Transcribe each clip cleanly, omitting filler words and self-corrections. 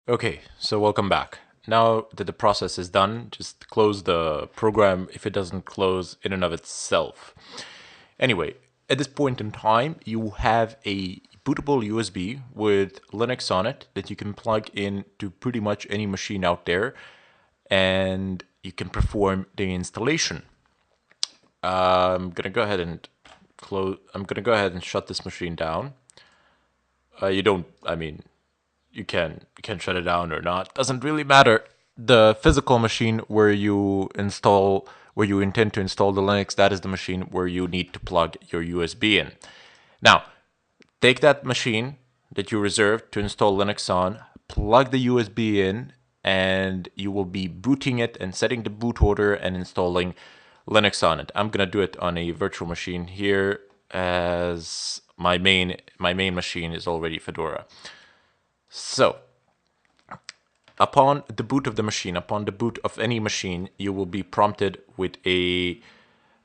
Okay, so welcome back. Now that the process is done, just close the program if it doesn't close in and of itself. Anyway, at this point in time, you have a bootable USB with Linux on it that you can plug in to pretty much any machine out there, and you can perform the installation. I'm gonna go ahead and close. I'm gonna go ahead and shut this machine down. You don't. I mean, you can shut it down or not. Doesn't really matter. The physical machine where you intend to install the Linux, that is the machine where you need to plug your USB in. Now, take that machine that you reserved to install Linux on, plug the USB in, and you will be booting it and setting the boot order and installing Linux on it. I'm gonna do it on a virtual machine here, as my main machine is already Fedora. So, upon the boot of the machine, upon the boot of any machine, you will be prompted with a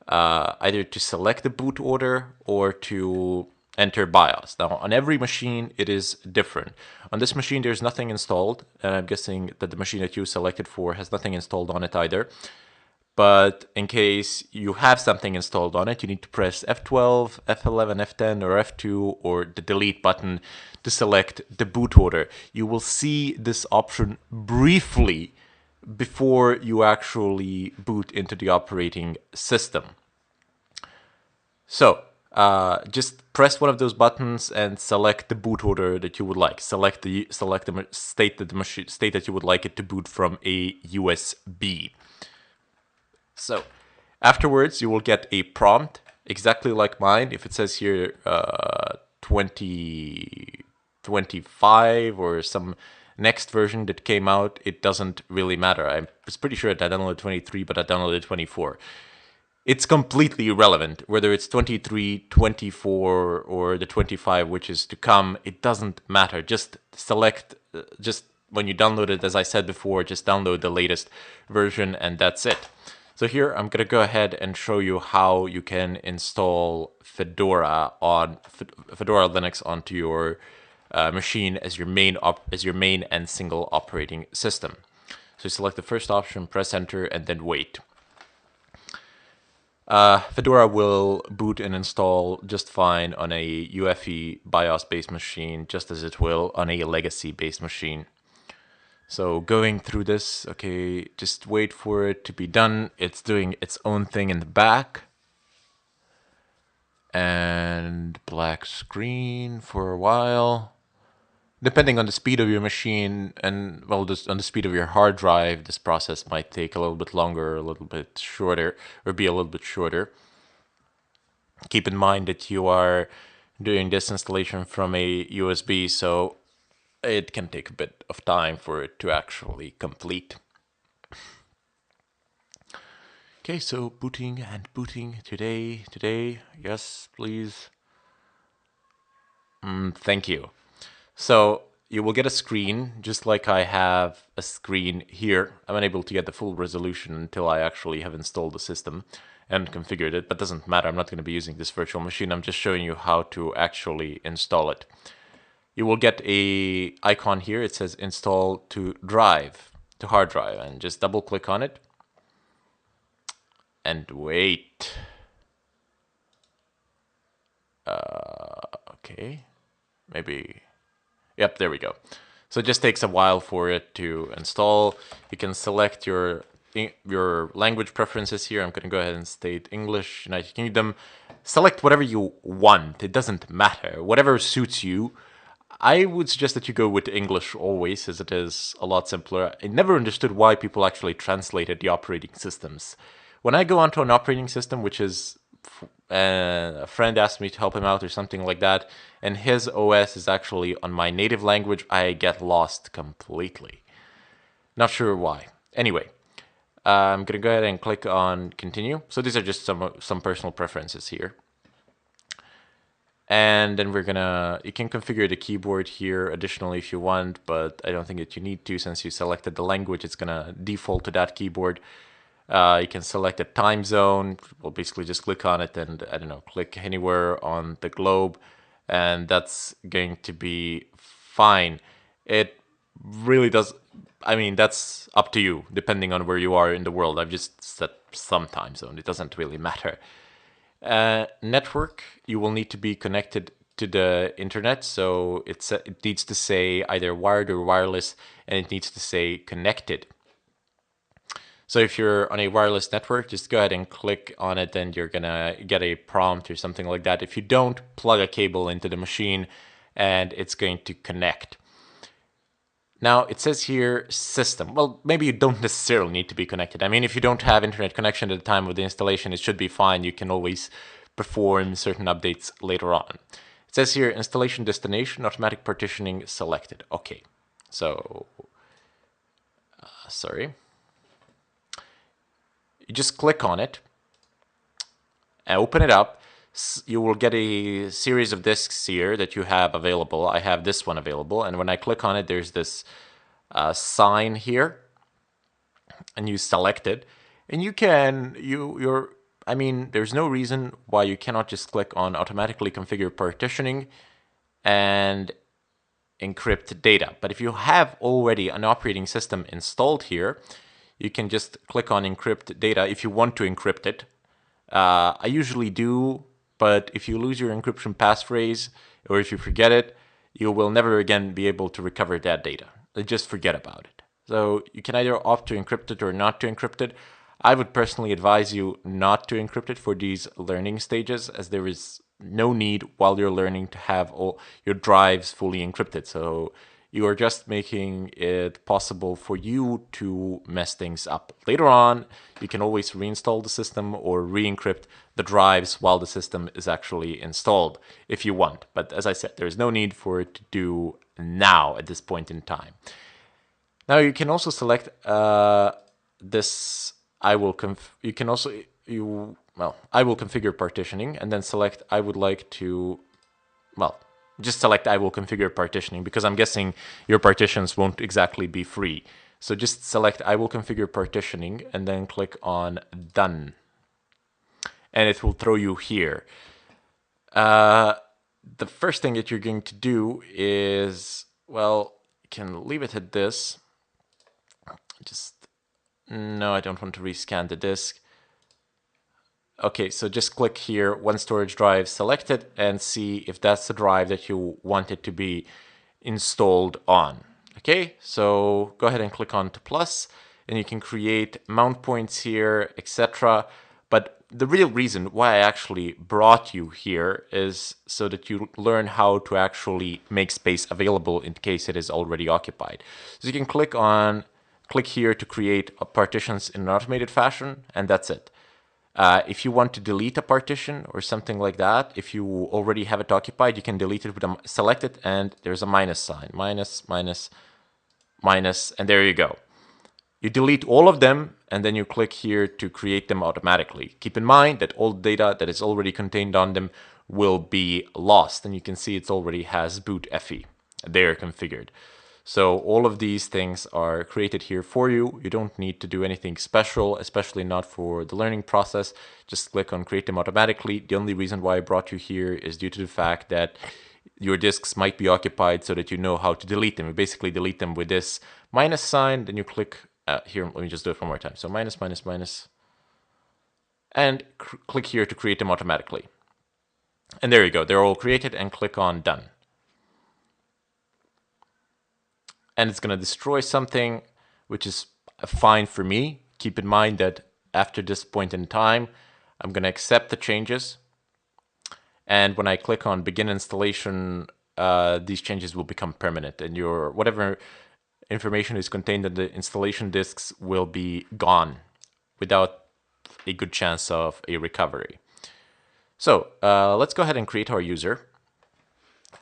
either to select the boot order or to enter BIOS. Now, on every machine, it is different. On this machine, there's nothing installed, and I'm guessing that the machine that you selected for has nothing installed on it either. But in case you have something installed on it, you need to press F12, F11, F10, or F2, or the delete button to select the boot order. You will see this option briefly before you actually boot into the operating system. So, just press one of those buttons and select the boot order that you would like. Select the state that you would like it to boot from a USB. So afterwards, you will get a prompt exactly like mine. If it says here 2025 or some next version that came out, it doesn't really matter. I was pretty sure that I downloaded 23, but I downloaded 24. It's completely irrelevant whether it's 23, 24, or the 25, which is to come. It doesn't matter. Just select, just when you download it, as I said before, just download the latest version and that's it. So here I'm going to go ahead and show you how you can install Fedora Linux onto your machine as your main and single operating system. So select the first option, press enter, and then wait. Fedora will boot and install just fine on a UEFI BIOS-based machine, just as it will on a legacy-based machine. So going through this, okay, just wait for it to be done. It's doing its own thing in the back. And black screen for a while. Depending on the speed of your machine and, well, just on the speed of your hard drive, this process might take a little bit longer, a little bit shorter, or be a little bit shorter. Keep in mind that you are doing this installation from a USB, so it can take a bit of time for it to actually complete. Okay, so booting and booting today, yes, please. Thank you. So you will get a screen, just like I have a screen here. I'm unable to get the full resolution until I actually have installed the system and configured it, but doesn't matter. I'm not going to be using this virtual machine. I'm just showing you how to actually install it. You will get a icon here. It says install to hard drive, and just double click on it and wait. Okay, maybe. Yep, there we go. So it just takes a while for it to install. You can select your language preferences here. I'm going to go ahead and state English, United Kingdom. Select whatever you want. It doesn't matter. Whatever suits you. I would suggest that you go with English always, as it is a lot simpler. I never understood why people actually translated the operating systems. When I go onto an operating system, which is a friend asked me to help him out or something like that, and his OS is actually on my native language, I get lost completely. Not sure why. Anyway, I'm gonna go ahead and click on continue. So these are just some personal preferences here. And then you can configure the keyboard here additionally if you want, but I don't think that you need to since you selected the language. It's gonna default to that keyboard. You can select a time zone. Well, basically just click on it and, I don't know, click anywhere on the globe, and that's going to be fine. It really does. I mean, that's up to you, depending on where you are in the world. I've just set some time zone. It doesn't really matter. Network, you will need to be connected to the internet. So it needs to say either wired or wireless, and it needs to say connected. So if you're on a wireless network, just go ahead and click on it and you're gonna get a prompt or something like that. If you don't, plug a cable into the machine and it's going to connect. Now it says here system. Well, maybe you don't necessarily need to be connected. I mean, if you don't have internet connection at the time of the installation, it should be fine. You can always perform certain updates later on. It says here installation destination, automatic partitioning selected. Okay, so sorry. You just click on it and open it up. You will get a series of disks here that you have available. I have this one available, and when I click on it, there's this sign here, and you select it, and you can I mean, there's no reason why you cannot just click on automatically configure partitioning and encrypt data. But if you have already an operating system installed here, you can just click on encrypt data if you want to encrypt it. I usually do, but if you lose your encryption passphrase or if you forget it, you will never again be able to recover that data. Just forget about it. So you can either opt to encrypt it or not to encrypt it. I would personally advise you not to encrypt it for these learning stages, as there is no need while you're learning to have all your drives fully encrypted. So you are just making it possible for you to mess things up. Later on, you can always reinstall the system or re-encrypt the drives while the system is actually installed if you want. But as I said, there's no need for it to do now at this point in time. Now you can also select this. You can also I will configure partitioning, and then select I would like to. Well, just select I will configure partitioning, because I'm guessing your partitions won't exactly be free. So just select I will configure partitioning and then click on done. And it will throw you here. The first thing that you're going to do is, well, you can leave it at this. No, I don't want to rescan the disk. Okay, so just click here, one storage drive selected, and see if that's the drive that you want it to be installed on. Okay, so go ahead and click on to plus, and you can create mount points here, etc. But the real reason why I actually brought you here is so that you learn how to actually make space available in case it is already occupied. So you can click here to create partitions in an automated fashion, and that's it. If you want to delete a partition or something like that, if you already have it occupied, you can delete it with select it, and there's a minus sign. Minus, minus, minus, and there you go. You delete all of them, and then you click here to create them automatically. Keep in mind that all data that is already contained on them will be lost, and you can see it already has boot FE there configured. So all of these things are created here for you. You don't need to do anything special, especially not for the learning process. Just click on create them automatically. The only reason why I brought you here is due to the fact that your disks might be occupied, so that you know how to delete them. You basically delete them with this minus sign, then you click here. Let me just do it one more time. So minus, minus, minus, and click here to create them automatically. And there you go. They're all created, and click on done. And it's going to destroy something, which is fine for me. Keep in mind that after this point in time, I'm going to accept the changes. And when I click on begin installation, these changes will become permanent, and your whatever information is contained in the installation disks will be gone without a good chance of a recovery. So let's go ahead and create our user.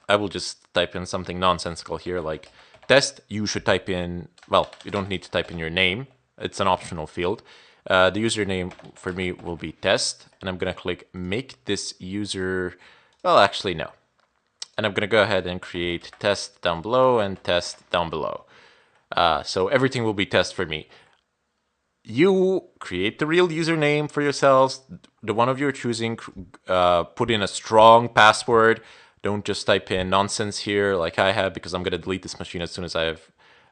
I will just type in something nonsensical here like test. You should type in, well, you don't need to type in your name. It's an optional field. The username for me will be test, and I'm going to click make this user, well, actually, no. And I'm going to go ahead and create test down below and test down below. So everything will be test for me. You create the real username for yourselves, the one of your choosing, put in a strong password. Don't just type in nonsense here like I have, because I'm going to delete this machine as soon as I have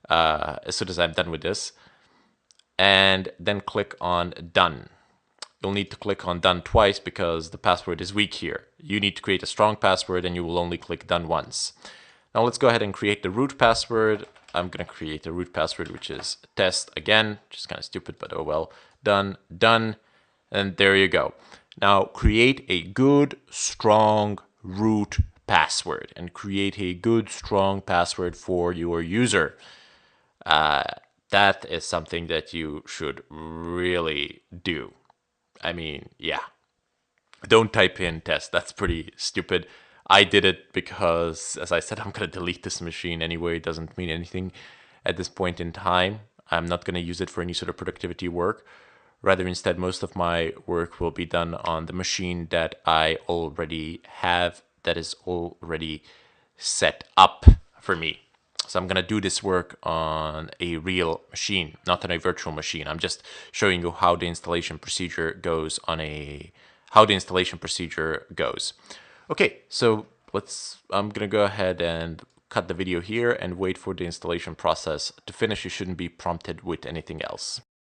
as soon as I'm done with this. And then click on done. You'll need to click on done twice because the password is weak here. You need to create a strong password and you will only click done once. Now let's go ahead and create the root password. I'm going to create a root password, which is test again, which is kind of stupid, but oh well. Done, done, and there you go. Now create a good, strong root password and create a good, strong password for your user. That is something that you should really do. I mean, yeah. Don't type in test. That's pretty stupid. I did it because, as I said, I'm going to delete this machine anyway. It doesn't mean anything at this point in time. I'm not going to use it for any sort of productivity work. Rather, instead, most of my work will be done on the machine that I already have, that is already set up for me. So I'm going to do this work on a real machine, not on a virtual machine. I'm just showing you how the installation procedure goes Okay, so I'm going to go ahead and cut the video here and wait for the installation process to finish. You shouldn't be prompted with anything else.